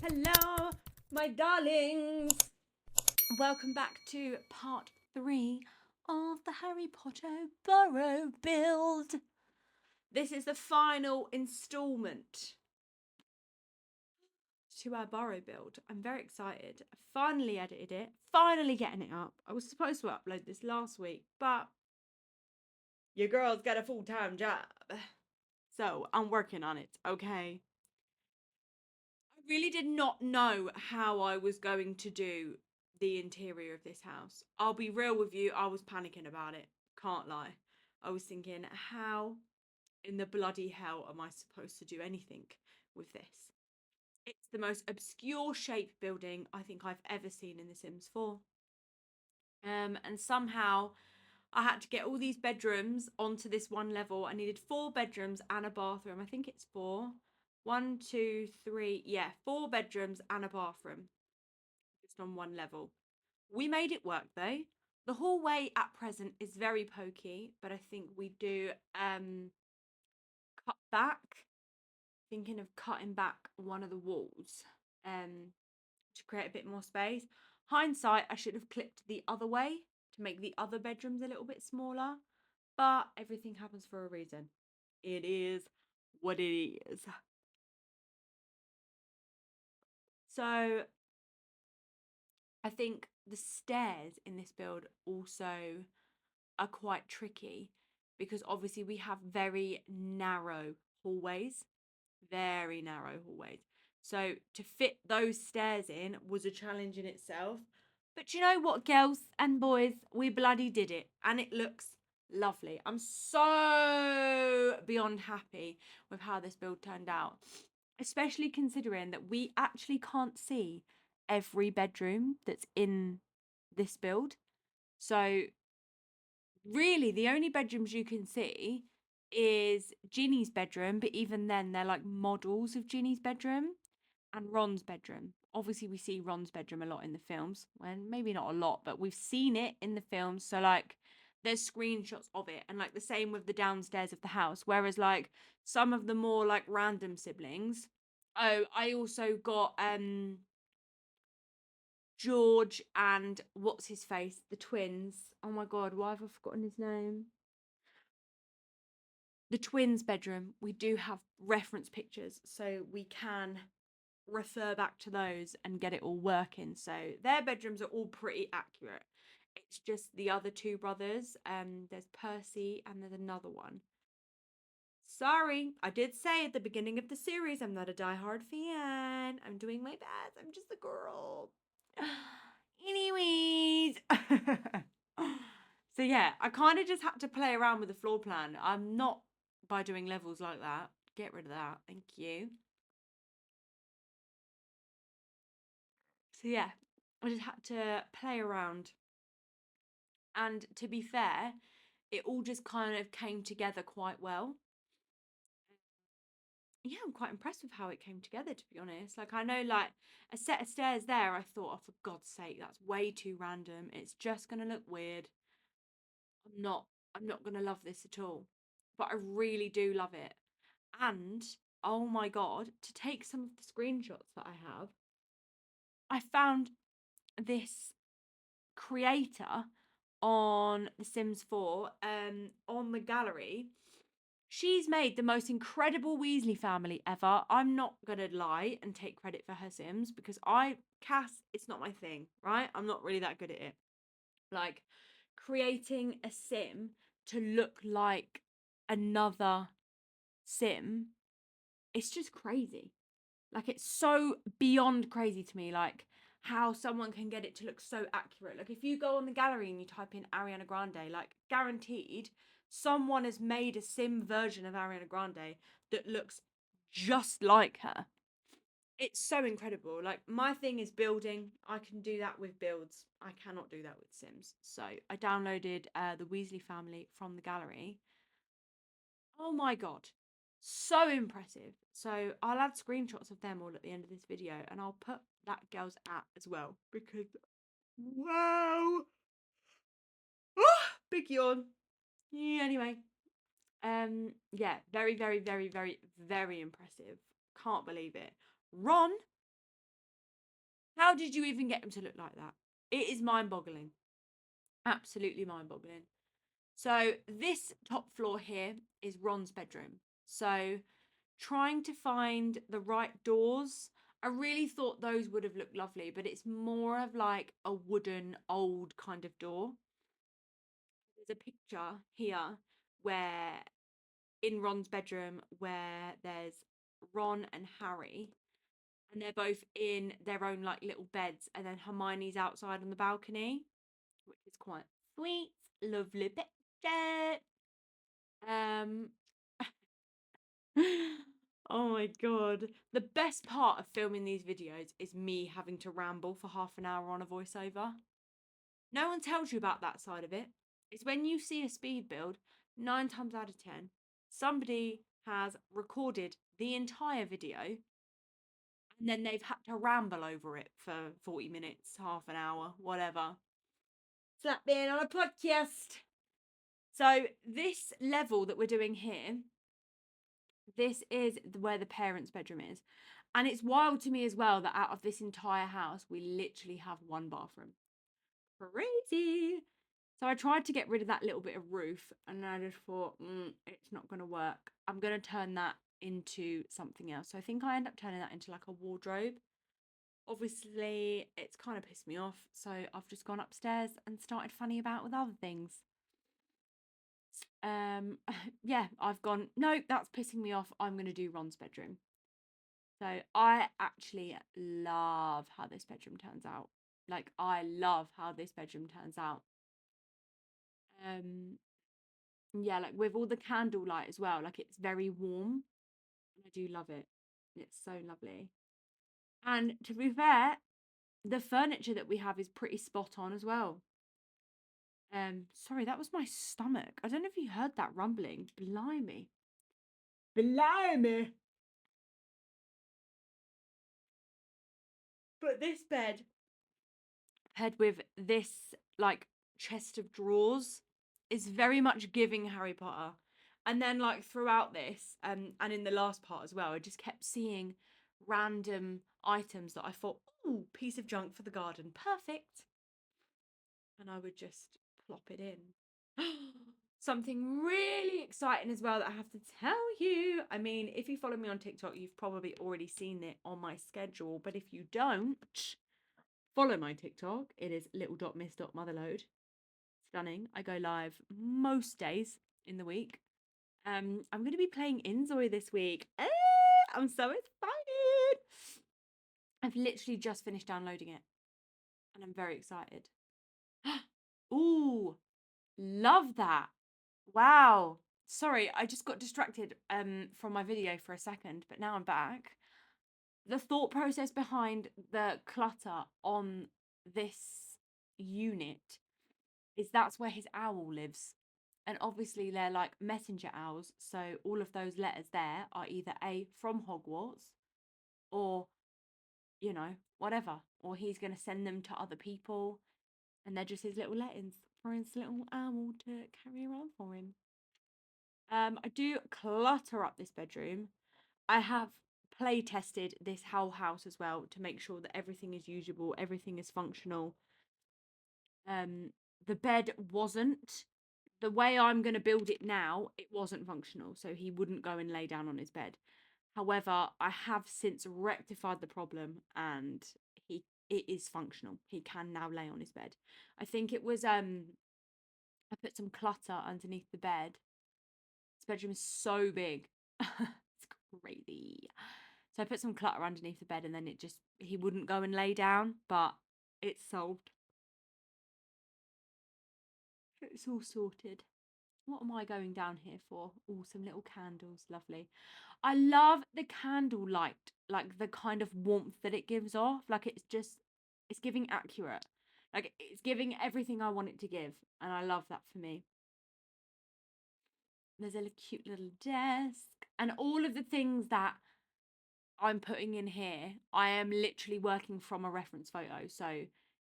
Hello, my darlings. Welcome back to part 3 of the Harry Potter Burrow build. This is the final instalment to our Burrow build. I'm very excited. I finally edited it, finally getting it up. I was supposed to upload this last week, but your girl's got a full-time job. So I'm working on it, okay? I really did not know how I was going to do the interior of this house. I'll be real with you, I was panicking about it. Can't lie. I was thinking, how in the bloody hell am I supposed to do anything with this? It's the most obscure shaped building I think I've ever seen in The Sims 4. And somehow I had to get all these bedrooms onto this one level. I needed 4 bedrooms and a bathroom. I think it's 4. 1, 2, 3. Yeah, 4 bedrooms and a bathroom. Just on one level. We made it work though. The hallway at present is very pokey, but I think we do cut back. Thinking of cutting back one of the walls to create a bit more space. Hindsight, I should have clipped the other way to make the other bedrooms a little bit smaller, but everything happens for a reason. It is what it is. So I think the stairs in this build also are quite tricky because obviously we have very narrow hallways, very narrow hallways. So to fit those stairs in was a challenge in itself. But you know what, girls and boys, we bloody did it and it looks lovely. I'm so beyond happy with how this build turned out, especially considering that we actually can't see every bedroom that's in this build. So really the only bedrooms you can see is Ginny's bedroom, but even then they're like models of Ginny's bedroom and Ron's bedroom. Obviously we see Ron's bedroom a lot in the films, and maybe not a lot, but we've seen it in the films. So like there's screenshots of it, and like the same with the downstairs of the house, whereas like some of the more like random siblings. Oh, I also got George and what's his face, the twins. Oh my god, why have I forgotten his name? The twins' bedroom. We do have reference pictures, so we can refer back to those and get it all working. So their bedrooms are all pretty accurate. It's just the other 2 brothers. There's Percy and there's another one. Sorry, I did say at the beginning of the series I'm not a diehard fan. I'm doing my best. I'm just a girl. Anyways. So yeah, I kind of just had to play around with the floor plan. I'm not by doing levels like that. Get rid of that. Thank you. So yeah, I just had to play around. And to be fair, it all just kind of came together quite well. Yeah, I'm quite impressed with how it came together, to be honest. Like, I know, like, a set of stairs there, I thought, oh, for God's sake, that's way too random. It's just going to look weird. I'm not, I'm not going to love this at all. But I really do love it. And, oh my God, to take some of the screenshots that I have, I found this creator on The Sims 4 on the gallery. She's made the most incredible Weasley family ever. I'm not gonna lie and take credit for her Sims because Cass, it's not my thing, right? I'm not really that good at it. Like creating a Sim to look like another Sim, it's just crazy. Like it's so beyond crazy to me, like how someone can get it to look so accurate. Like if you go on the gallery and you type in Ariana Grande, like guaranteed someone has made a sim version of Ariana Grande that looks just like her. It's so incredible. Like my thing is building. I can do that with builds. I cannot do that with Sims. So I downloaded the Weasley family from the gallery. Oh my god. So impressive. So I'll add screenshots of them all at the end of this video and I'll put that girl's at as well because wow. Big yawn. Yeah, anyway. Yeah, very, very, very, very, very impressive. Can't believe it. Ron, How did you even get him to look like that? It is mind-boggling. Absolutely mind-boggling. So this top floor here is Ron's bedroom. So trying to find the right doors. I really thought those would have looked lovely, but it's more of like a wooden old kind of door. There's a picture here where in Ron's bedroom where there's Ron and Harry, and they're both in their own like little beds, and then Hermione's outside on the balcony, which is quite sweet. Lovely picture. Um oh my god. The best part of filming these videos is me having to ramble for half an hour on a voiceover. No one tells you about that side of it. It's when you see a speed build, 9 times out of 10, somebody has recorded the entire video and then they've had to ramble over it for 40 minutes, half an hour, whatever. It's like being on a podcast. So, this level that we're doing here, this is where the parents' bedroom is. And it's wild to me as well that out of this entire house, we literally have one bathroom. Crazy. So I tried to get rid of that little bit of roof and I just thought, it's not going to work. I'm going to turn that into something else. So I think I end up turning that into like a wardrobe. Obviously, it's kind of pissed me off. So I've just gone upstairs and started funny about with other things. Yeah, I've gone, no, that's pissing me off. I'm going to do Ron's bedroom. So I actually love how this bedroom turns out. Like, I love how this bedroom turns out. Yeah, like with all the candlelight as well, like it's very warm. I do love it. It's so lovely. And to be fair, the furniture that we have is pretty spot on as well. Sorry, that was my stomach. I don't know if you heard that rumbling. Blimey. Blimey. But this bed, paired with this like chest of drawers, is very much giving Harry Potter. And then like throughout this, and in the last part as well, I just kept seeing random items that I thought, ooh, piece of junk for the garden, perfect. And I would just plop it in. Something really exciting as well that I have to tell you. I mean, if you follow me on TikTok, you've probably already seen it on my schedule. But if you don't, follow my TikTok. It is little.miss.motherlode. Stunning. I go live most days in the week. I'm going to be playing Inzoy this week. I'm so excited. I've literally just finished downloading it and I'm very excited. Ooh, love that. Wow. Sorry, I just got distracted from my video for a second, but now I'm back. The thought process behind the clutter on this unit is that's where his owl lives. And obviously they're like messenger owls, so all of those letters there are either A, from Hogwarts, or, you know, whatever. Or he's going to send them to other people, and they're just his little letters for his little owl to carry around for him. I do clutter up this bedroom. I have play tested this whole house as well to make sure that everything is usable, everything is functional. The bed wasn't. The way I'm going to build it now, it wasn't functional, so he wouldn't go and lay down on his bed. However, I have since rectified the problem and it is functional. He can now lay on his bed. I think it was I put some clutter underneath the bed. This bedroom is so big. It's crazy. So I put some clutter underneath the bed and then he wouldn't go and lay down, but it's solved. It's all sorted. What am I going down here for? Oh, some little candles. Lovely. I love the candle light, like the kind of warmth that it gives off. Like it's giving accurate. Like it's giving everything I want it to give. And I love that for me. There's a cute little desk. And all of the things that I'm putting in here, I am literally working from a reference photo. So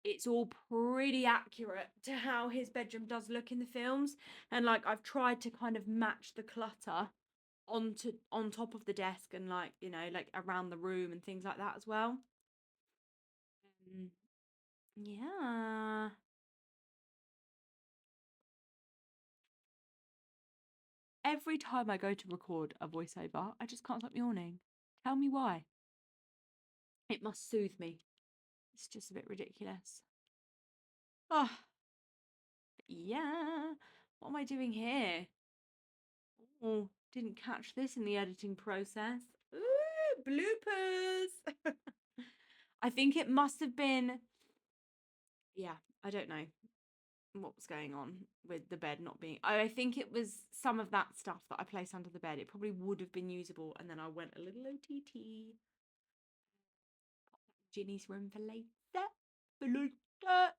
it's all pretty accurate to how his bedroom does look in the films. And like I've tried to kind of match the clutter on top of the desk and like, you know, like around the room and things like that as well. Mm, yeah. Every time I go to record a voiceover, I just can't stop yawning. Tell me why. It must soothe me. It's just a bit ridiculous. Oh, yeah. What am I doing here? Oh, didn't catch this in the editing process. Ooh, bloopers. I think it must have been, yeah, I don't know what was going on with the bed not being. I think it was some of that stuff that I placed under the bed. It probably would have been usable, and then I went a little OTT. Ginny's room for later. For later.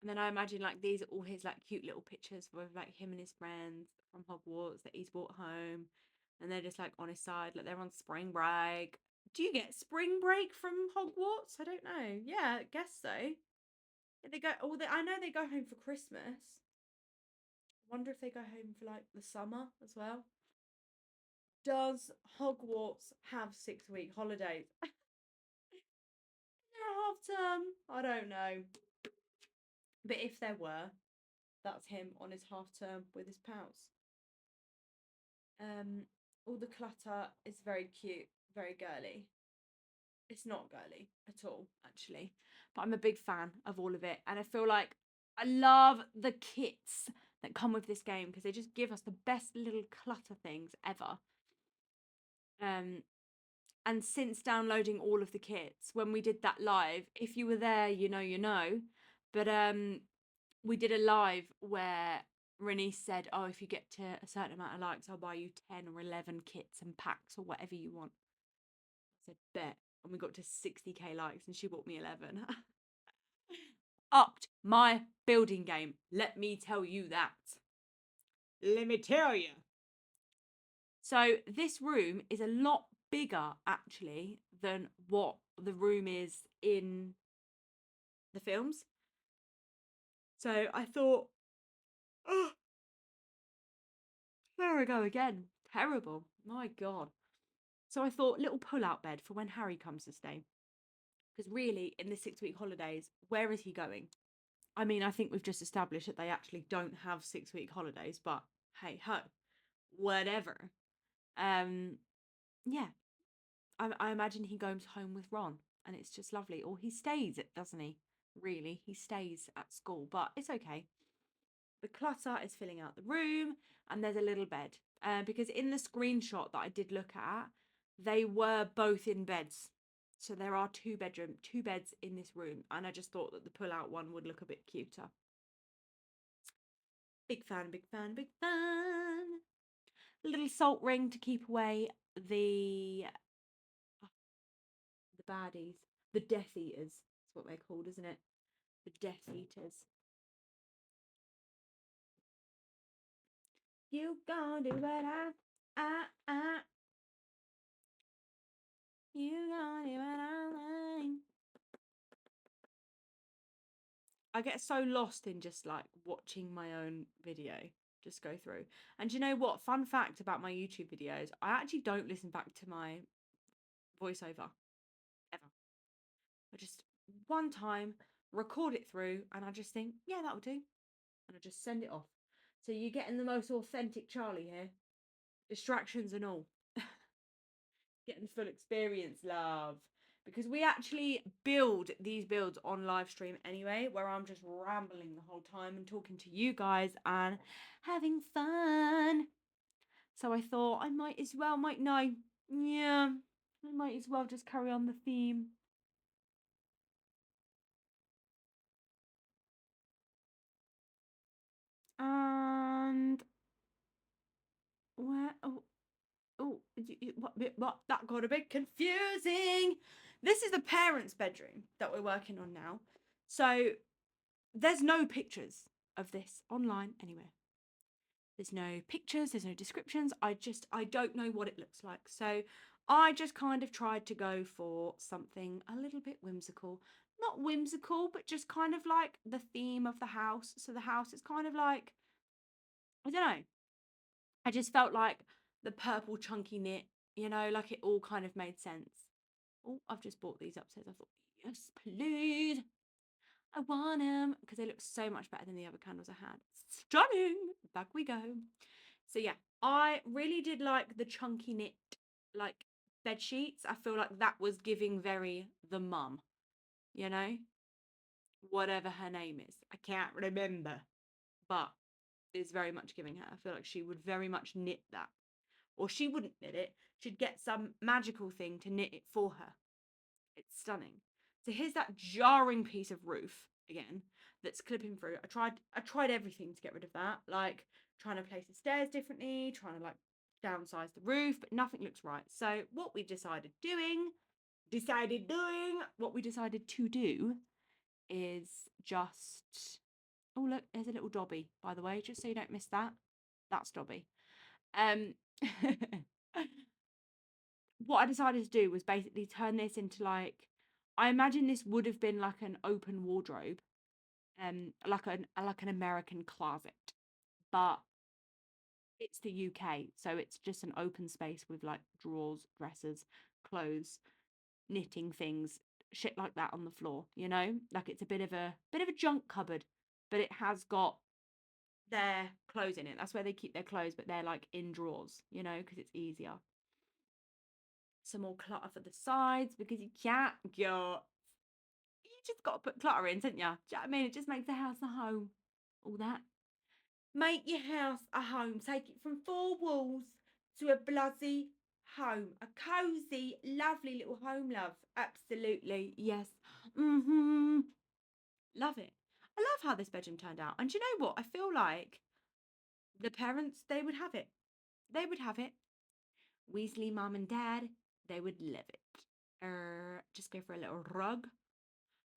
And then I imagine like these are all his like cute little pictures with like him and his friends from Hogwarts that he's brought home. And they're just like on his side, like they're on spring break. Do you get spring break from Hogwarts? I don't know. Yeah, I guess so. They go. Oh, I know they go home for Christmas. I wonder if they go home for like the summer as well. Does Hogwarts have 6 week holidays? Half term? I don't know. But if there were, that's him on his half term with his pals. Um, all the clutter is very cute, very girly. It's not girly at all, actually. But I'm a big fan of all of it. And I feel like I love the kits that come with this game because they just give us the best little clutter things ever. Um, and since downloading all of the kits, when we did that live, if you were there, you know, you know. But we did a live where Renee said, "Oh, if you get to a certain amount of likes, I'll buy you 10 or 11 kits and packs or whatever you want." I said, "Bet." And we got to 60k likes and she bought me 11. Upped my building game. Let me tell you that. Let me tell you. So this room is a lot bigger actually than what the room is in the films. So I thought, oh, there we go again. Terrible. My God. So I thought, little pull-out bed for when Harry comes to stay. Because really, in the 6 week holidays, where is he going? I mean, I think we've just established that they actually don't have 6 week holidays, but hey ho, whatever. Um, yeah, I imagine he goes home with Ron, and it's just lovely. Or he stays, doesn't he? Really, he stays at school, but it's okay. The clutter is filling out the room, and there's a little bed. Because in the screenshot that I did look at, they were both in beds. So there are two beds in this room, and I just thought that the pull-out one would look a bit cuter. Big fan, big fan, big fan. A little salt ring to keep away the baddies, the Death Eaters. That's what they're called, isn't it? The Death Eaters. You gonna do what I. You gonna do what I like. I get so lost in just like watching my own video just go through. And you know what? Fun fact about my YouTube videos, I actually don't listen back to my voiceover ever. I just one time record it through and I just think, yeah, that'll do. And I just send it off. So you're getting the most authentic Charlie here. Distractions and all. Getting full experience, love. Because we actually build these builds on live stream anyway, where I'm just rambling the whole time and talking to you guys and having fun. So I thought I might as well, might no. Yeah, I might as well just carry on the theme. And where? Oh, what? That got a bit confusing. This is the parents' bedroom that we're working on now. So there's no pictures of this online anywhere. There's no pictures, there's no descriptions. I don't know what it looks like. So I just kind of tried to go for something a little bit whimsical. Not whimsical, but just kind of like the theme of the house. So the house is kind of like, I don't know. I just felt like the purple chunky knit, like it all kind of made sense. Oh, I've just bought these upstairs. I thought, yes, please. I want them because they look so much better than the other candles I had. Stunning. Back we go. So yeah, I really did like the chunky knit like bed sheets. I feel like that was giving very the mum, you know, whatever her name is. I can't remember, but it's very much giving her. I feel like she would very much knit that, or she wouldn't knit it. She'd get some magical thing to knit it for her. It's stunning. So here's that jarring piece of roof again that's clipping through. I tried everything to get rid of that, like trying to place the stairs differently, trying to like downsize the roof, but nothing looks right. So what we decided to do is just, oh look, there's a little Dobby, by the way, just so you don't miss that. That's Dobby. Um what I decided to do was basically turn this into like, I imagine this would have been like an open wardrobe, like an American closet, but it's the UK, so it's just an open space with like drawers, dressers, clothes, knitting things, shit like that on the floor, you know? Like it's a bit of a junk cupboard, but it has got their clothes in it. That's where they keep their clothes, but they're like in drawers, you know, because it's easier. Some more clutter for the sides because you can't go. You just got to put clutter in, don't you? Do you know what I mean? It just makes the house a home. All that. Make your house a home. Take it from four walls to a bloody home. A cozy, lovely little home, love. Absolutely. Yes. Mm-hmm. Love it. I love how this bedroom turned out. And do you know what? I feel like the parents, they would have it. They would have it. Weasley mum and dad, they would love it. Just go for a little rug.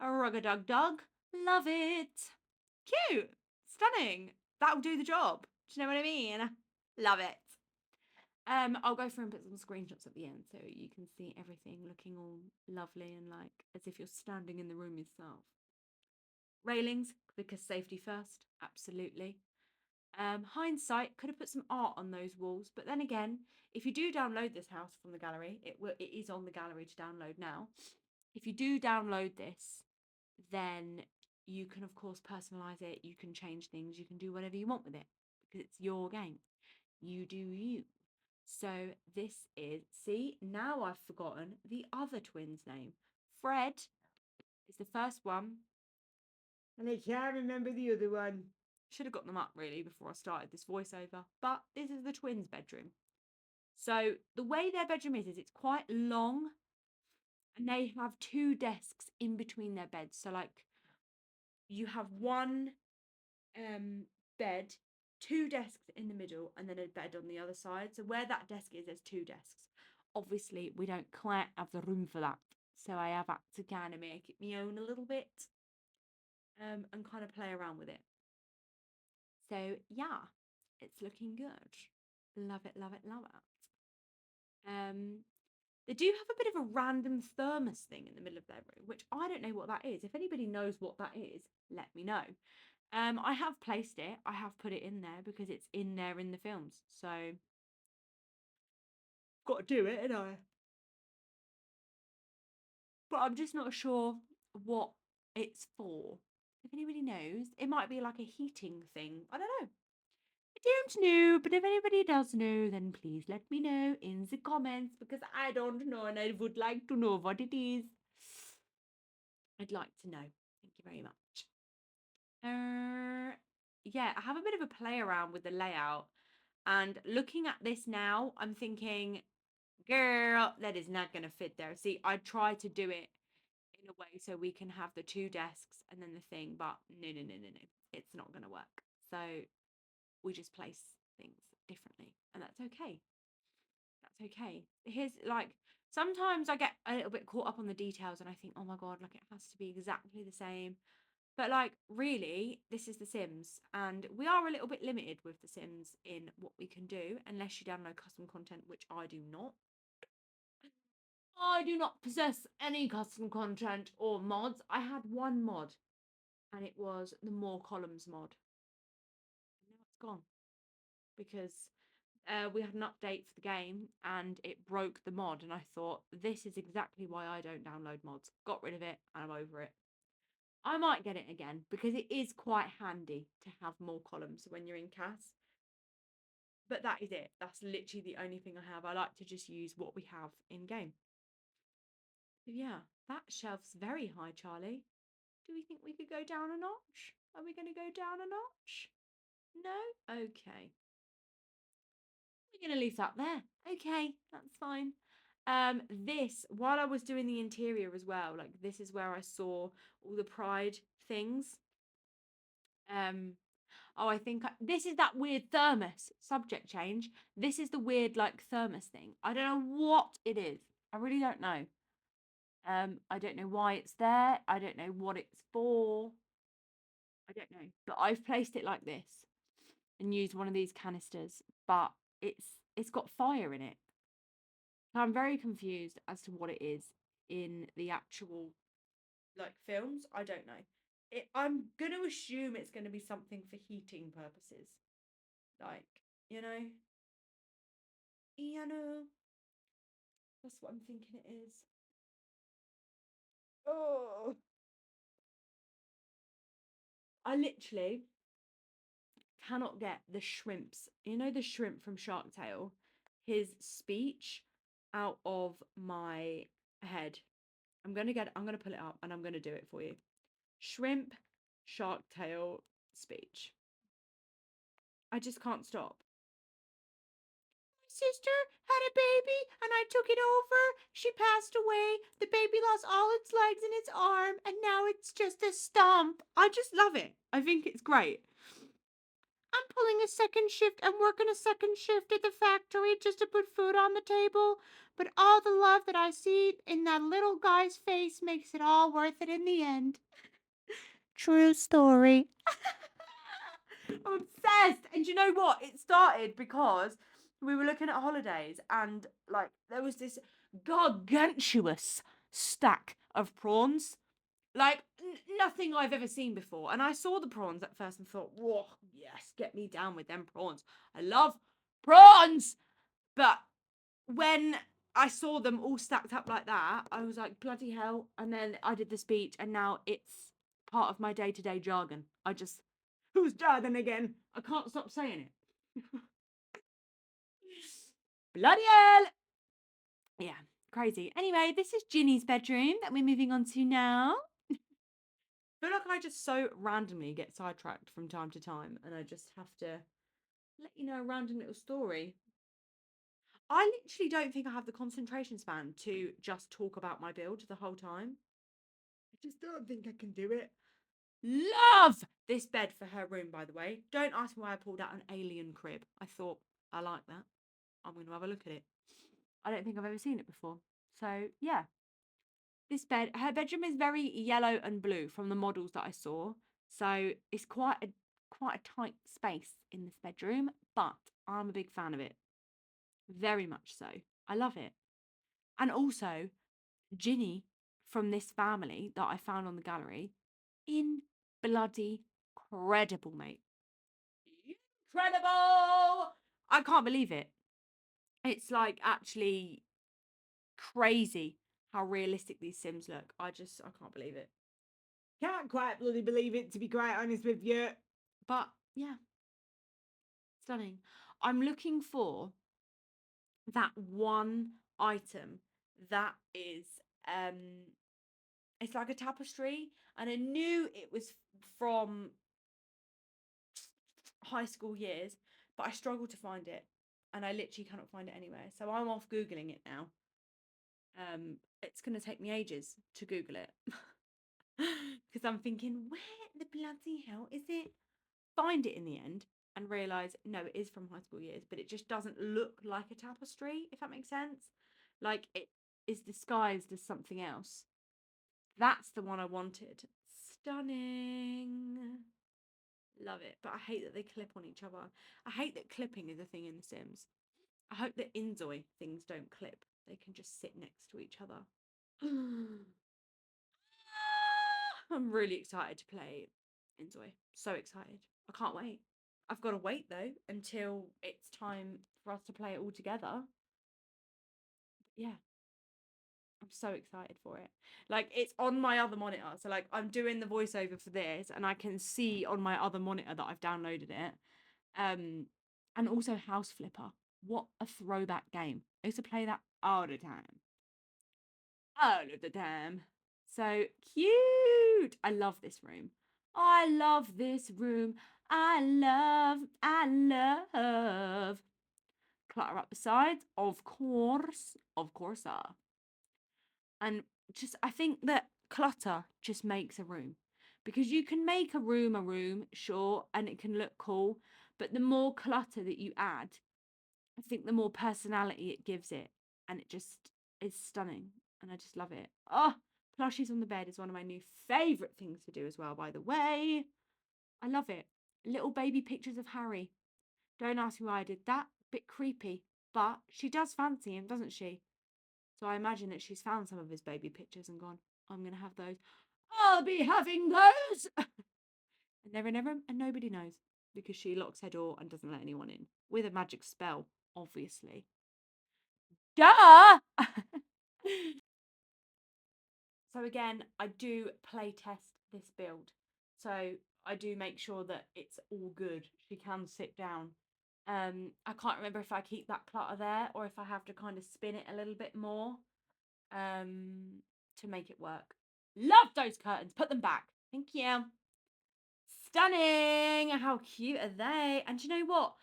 A rug-a-dug-dug. Love it. Cute. Stunning. That'll do the job. Do you know what I mean? Love it. I'll go through and put some screenshots at the end so you can see everything looking all lovely and like as if you're standing in the room yourself. Railings, because safety first, absolutely. Hindsight, could have put some art on those walls, but then again, if you do download this house from the gallery, it is on the gallery to download now. If you do download this, then you can of course personalize it, you can change things, you can do whatever you want with it because it's your game. You do you. So this is, see, now I've forgotten the other twin's name. Fred is the first one, and I can't remember the other one. Should have got them up really before I started this voiceover, but this is the twins' bedroom. So the way their bedroom is it's quite long, and they have two desks in between their beds. So like you have one bed, two desks in the middle, and then a bed on the other side. So where that desk is, there's two desks. Obviously, we don't quite have the room for that, so I have had to kind of make it my own a little bit, and kind of play around with it. So yeah, it's looking good. Love it, love it, love it. They do have a bit of a random thermos thing in the middle of their room, which I don't know what that is. If anybody knows what that is, let me know. I have placed it. I have put it in there because it's in there in the films. So got to do it, ain't I? But I'm just not sure what it's for. If anybody knows, it might be like a heating thing. I don't know. I don't know, but if anybody does know, then please let me know in the comments because I don't know and I would like to know what it is. I'd like to know. Thank you very much. Yeah, I have a bit of a play around with the layout. And looking at this now, I'm thinking, girl, that is not going to fit there. See, I tried to do it in a way so we can have the two desks and then the thing, but no, no, no, no, no. It's not going to work. So we just place things differently, and that's okay. That's okay. Here's like, sometimes I get a little bit caught up on the details and I think, oh my God, like it has to be exactly the same. But like, really, this is The Sims, and we are a little bit limited with The Sims in what we can do, unless you download custom content, which I do not. I do not possess any custom content or mods. I had one mod, and it was the More Columns mod. And now it's gone because we had an update for the game and it broke the mod. And I thought, this is exactly why I don't download mods. Got rid of it and I'm over it. I might get it again because it is quite handy to have more columns when you're in CAS. But that is it. That's literally the only thing I have. I like to just use what we have in game. So yeah, that shelf's very high, Charlie. Do we think we could go down a notch? Are we going to go down a notch? No? Okay. We're going to leave that there. Okay, that's fine. This, while I was doing the interior as well, like this is where I saw all the Pride things. Oh, I think this is that weird thermos. Subject change. This is the weird like thermos thing. I don't know what it is. I really don't know. I don't know why it's there. I don't know what it's for. I don't know. But I've placed it like this and used one of these canisters, but it's got fire in it. So I'm very confused as to what it is in the actual like films. I don't know. I'm gonna assume it's gonna be something for heating purposes. Like, you know, that's what I'm thinking it is. Oh, I literally cannot get the shrimps. You know the shrimp from Shark Tale, his speech out of my head. I'm gonna pull it up and I'm gonna do it for you. Shrimp Shark Tale speech. I just can't stop. My sister had a baby and I took it over. She passed away. The baby lost all its legs and its arm and now it's just a stump. I just love it. I think it's great. I'm pulling a second shift and working a second shift at the factory just to put food on the table. But all the love that I see in that little guy's face makes it all worth it in the end. True story. I'm obsessed. And you know what? It started because we were looking at holidays and like there was this gargantuous stack of prawns. Like nothing I've ever seen before. And I saw the prawns at first and thought, whoa, yes, get me down with them prawns. I love prawns. But when I saw them all stacked up like that, I was like, bloody hell. And then I did the speech and now it's part of my day-to-day jargon. Who's jargon again? I can't stop saying it. Bloody hell. Yeah, crazy. Anyway, this is Ginny's bedroom that we're moving on to now. I feel like I just so randomly get sidetracked from time to time, and I just have to let you know a random little story. I literally don't think I have the concentration span to just talk about my build the whole time. I just don't think I can do it. Love this bed for her room, by the way. Don't ask me why I pulled out an alien crib. I thought, I like that. I'm going to have a look at it. I don't think I've ever seen it before. So, yeah. This bed, her bedroom is very yellow and blue from the models that I saw. So, it's quite a tight space in this bedroom, but I'm a big fan of it. Very much so. I love it. And also, Ginny from this family that I found on the gallery, in bloody credible, mate. Incredible! I can't believe it. It's like actually crazy how realistic these Sims look. I can't believe it. Can't quite bloody believe it, to be quite honest with you. But yeah, stunning. I'm looking for that one item that is it's like a tapestry, and I knew it was from high school years, but I struggled to find it, and I literally cannot find it anywhere. So I'm off googling it now. It's gonna take me ages to Google it because I'm thinking, where the bloody hell is it? Find it in the end and realize no, it is from high school years, but it just doesn't look like a tapestry, if that makes sense. Like it is disguised as something else. That's the one I wanted. Stunning. Love it. But I hate that they clip on each other. I hate that clipping is a thing in The Sims. I hope that Inzoi things don't clip. They can just sit next to each other. I'm really excited to play Inzoi. So excited. I can't wait. I've got to wait though until it's time for us to play it all together. Yeah, I'm so excited for it. Like it's on my other monitor. So like I'm doing the voiceover for this and I can see on my other monitor that I've downloaded it. And also House Flipper. What a throwback game. I used to play that all the time. All of the time. So cute. I love this room. I love this room. I love clutter up the sides. Of course, and just I think that clutter just makes a room because you can make a room, sure, and it can look cool, but the more clutter that you add, I think the more personality it gives it, and it just is stunning, and I just love it. Oh, plushies on the bed is one of my new favorite things to do as well, by the way. I love it. Little baby pictures of Harry. Don't ask me why I did that. Bit creepy, but she does fancy him, doesn't she? So I imagine that she's found some of his baby pictures and gone, I'm going to have those. I'll be having those. And and nobody knows because she locks her door and doesn't let anyone in with a magic spell, obviously. Duh! So again, I do play test this build. So I do make sure that it's all good. She can sit down. I can't remember if I keep that clutter there or if I have to kind of spin it a little bit more. To make it work. Love those curtains. Put them back. Thank you. Stunning. How cute are they? And do you know what?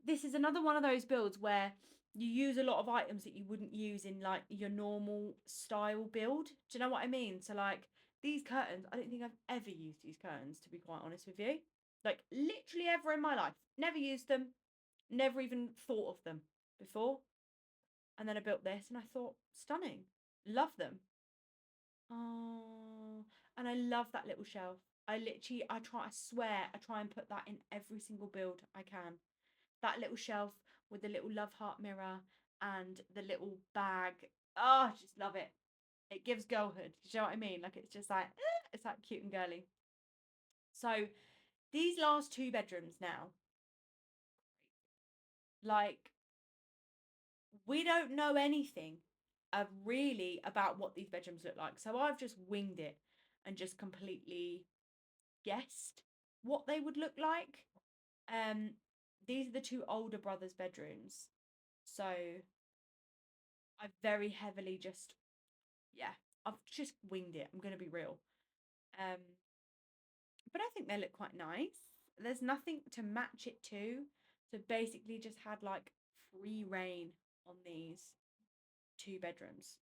This is another one of those builds where you use a lot of items that you wouldn't use in like your normal style build. Do you know what I mean? So like these curtains, I don't think I've ever used these curtains, to be quite honest with you. Like literally ever in my life. Never used them. Never even thought of them before. And then I built this and I thought, stunning. Love them. Oh, and I love that little shelf. I swear, I try and put that in every single build I can. That little shelf with the little love heart mirror and the little bag. Oh, I just love it. It gives girlhood. Do you know what I mean? Like it's just like, it's like cute and girly. So these last two bedrooms now, like, we don't know anything really about what these bedrooms look like. So I've just winged it and just completely guessed what they would look like. Um, these are the two older brothers' bedrooms. So I've very heavily just, yeah, I've just winged it. I'm going to be real. Um, but I think they look quite nice. There's nothing to match it to. So basically just had like free reign on these two bedrooms.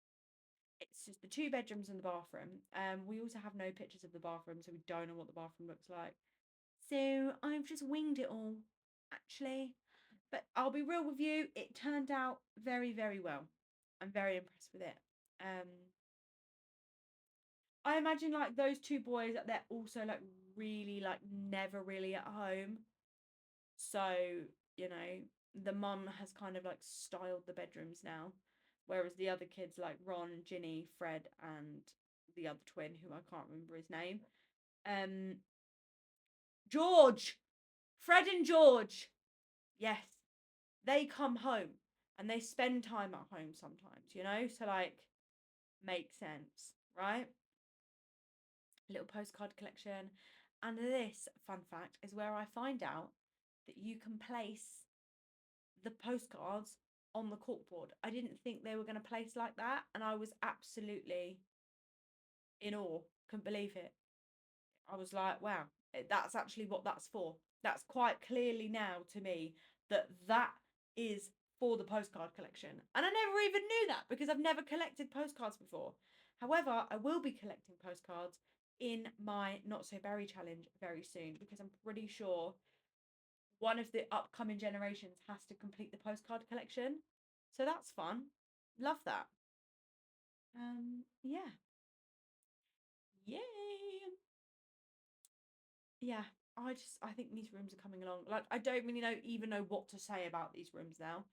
It's just the two bedrooms and the bathroom. We also have no pictures of the bathroom, so we don't know what the bathroom looks like. So I've just winged it all, actually. But I'll be real with you, it turned out very, very well. I'm very impressed with it. Um, I imagine like those two boys, they're also like really like never really at home. So, you know, the mum has kind of like styled the bedrooms now. Whereas the other kids like Ron, Ginny, Fred, and the other twin, who I can't remember his name. Um George. Fred and George. Yes. They come home and they spend time at home sometimes, you know? So, like, makes sense, right? Little postcard collection. And this, fun fact, is where I find out that you can place the postcards on the corkboard. I didn't think they were going to place like that. And I was absolutely in awe. Couldn't believe it. I was like, wow, that's actually what that's for. That's quite clearly now to me that that is for the postcard collection. And I never even knew that because I've never collected postcards before. However, I will be collecting postcards in my Not So Berry challenge very soon because I'm pretty sure one of the upcoming generations has to complete the postcard collection. So that's fun. Love that. Yeah. Yay. Yeah, I think these rooms are coming along. Like I don't really know what to say about these rooms now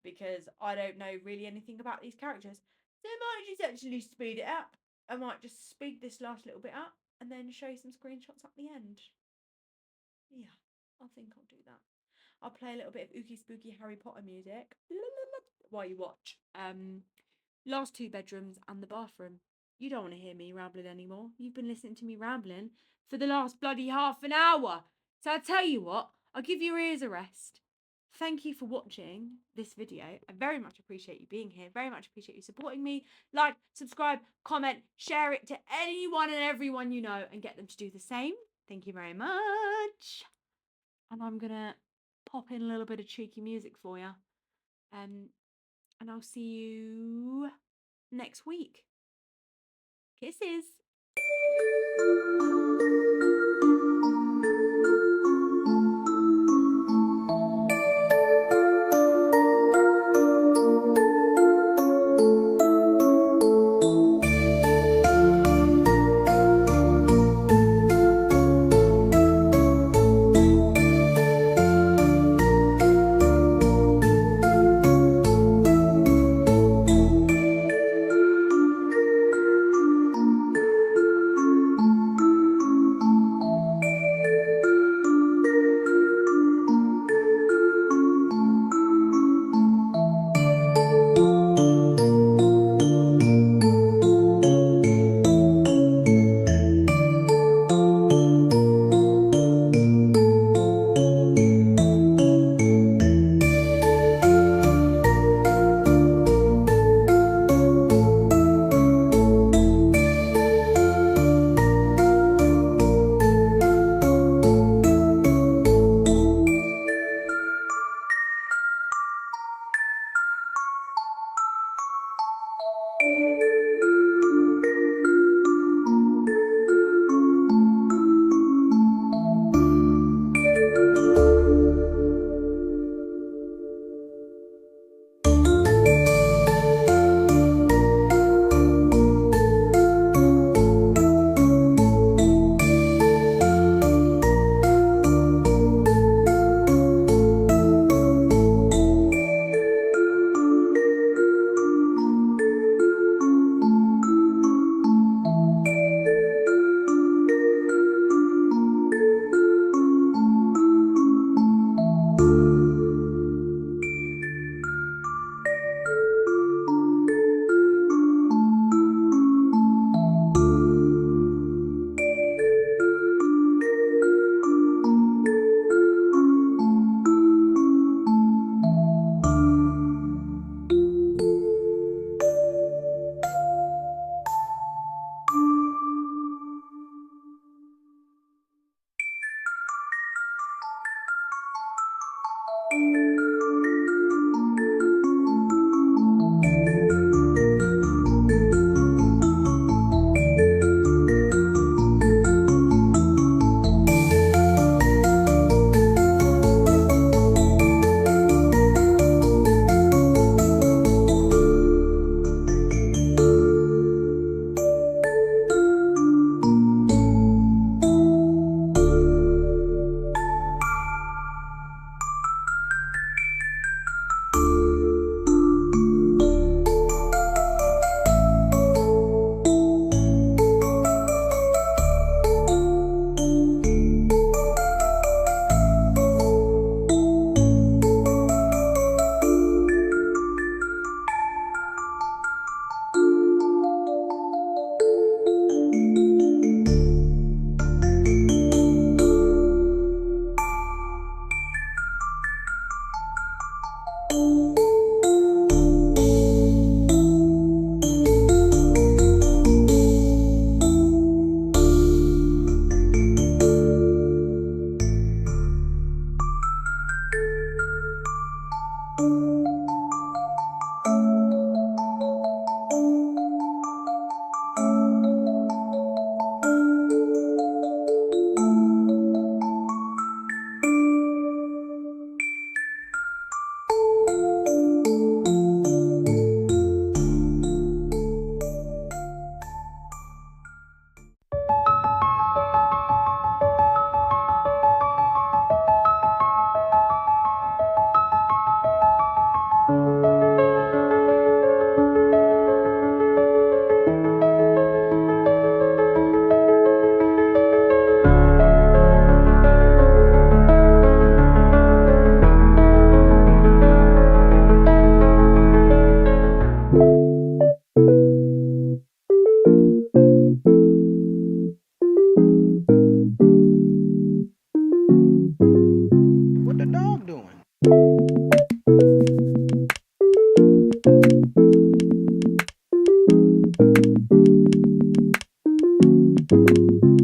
because I don't know really anything about these characters. So I might just actually speed it up. I might just speed this last little bit up and then show you some screenshots at the end. Yeah, I think I'll do that. I'll play a little bit of ooky spooky Harry Potter music while you watch. Last two bedrooms and the bathroom. You don't want to hear me rambling anymore. You've been listening to me rambling for the last bloody half an hour. So I tell you what, I'll give your ears a rest. Thank you for watching this video. I very much appreciate you being here. Very much appreciate you supporting me. Like, subscribe, comment, share it to anyone and everyone you know and get them to do the same. Thank you very much. And I'm going to pop in a little bit of cheeky music for you. And I'll see you next week. Kisses.